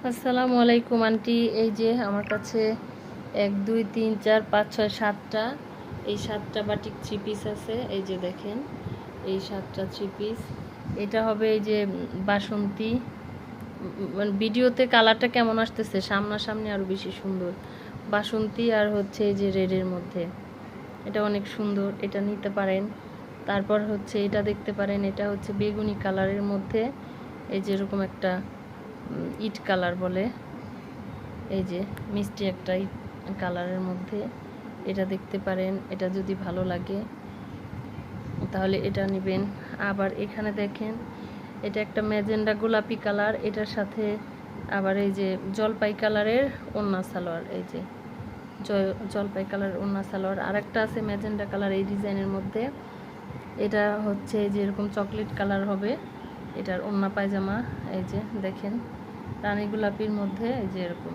আসসালামু আলাইকুম আন্টি। এই যে আমার কাছে 1 2 3 4 5 6 7টা এই 7টা বাটিক 3 পিস আছে। এই যে দেখেন এই 7টা 3 পিস। এটা হবে এই যে বাসন্তী। মানে ভিডিওতে কালারটা কেমন আসতেছে, সামনাসামনি আরও বেশি সুন্দর। বাসন্তী আর হচ্ছে এই যে রেডের মধ্যে, এটা অনেক সুন্দর, এটা নিতে পারেন। তারপর হচ্ছে এটা দেখতে পারেন, এটা হচ্ছে বেগুনি কালারের মধ্যে, এই যে এরকম একটা ইট কালার বলে, এই যে মিষ্টি একটা ইট কালারের মধ্যে, এটা দেখতে পারেন। এটা যদি ভালো লাগে তাহলে এটা নেবেন। আবার এখানে দেখেন এটা একটা ম্যাজেন্ডা গোলাপি কালার, এটার সাথে আবার এই যে জলপাই কালারের ওড়না সালোয়ার, এই যে জলপাই কালার ওড়না সালোয়ার। আর একটা আছে ম্যাজেন্ডা কালার এই ডিজাইনের মধ্যে, এটা হচ্ছে যে এরকম চকলেট কালার হবে, এটার ওড়না পায়জামা। এই যে দেখেন রানী গোলাপির মধ্যে এই যে এরকম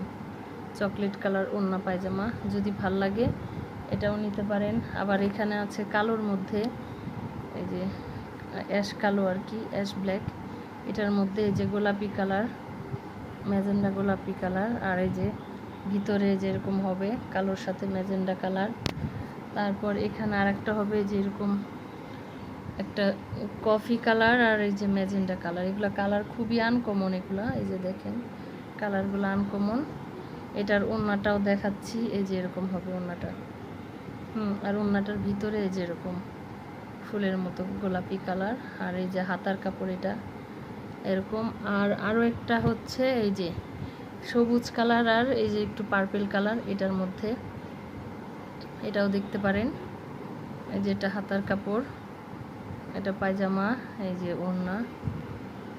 চকলেট কালার ওড়না পায়জামা, যদি ভাল লাগে এটাও নিতে পারেন। আবার এখানে আছে কালোর মধ্যে, এই যে অ্যাশ কালো আর কি, অ্যাশ ব্ল্যাক, এটার মধ্যে এই যে গোলাপি কালার, ম্যাজেন্ডা গোলাপি কালার। আর এই যে ভিতরে যেরকম হবে কালোর সাথে ম্যাজেন্ডা কালার। তারপর এখানে আর একটা হবে যে এরকম একটা কফি কালার আর এই যে ম্যাজেন্ডা কালার। এগুলো কালার খুবই আনকমন, এগুলো এই যে দেখেন কালারগুলো আনকমন। এটার ওড়নাটাও দেখাচ্ছি, এই যে এরকম হবে ওড়নাটা। আর ওড়নাটার ভিতরে এই যে এরকম ফুলের মতো গোলাপি কালার। আর এই যে হাতার কাপড় এটা এরকম। আর আরও একটা হচ্ছে এই যে সবুজ কালার আর এই যে একটু পার্পেল কালার, এটার মধ্যে, এটাও দেখতে পারেন। এই যে এটা হাতার কাপড়, এটা পায়জামা, এই যে ওড়না।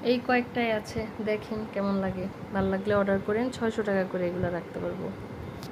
এই কয়েকটাই আছে, দেখেন কেমন লাগে। ভালো লাগলে অর্ডার করেন, 600 টাকা করে এগুলো রাখতে পারবো।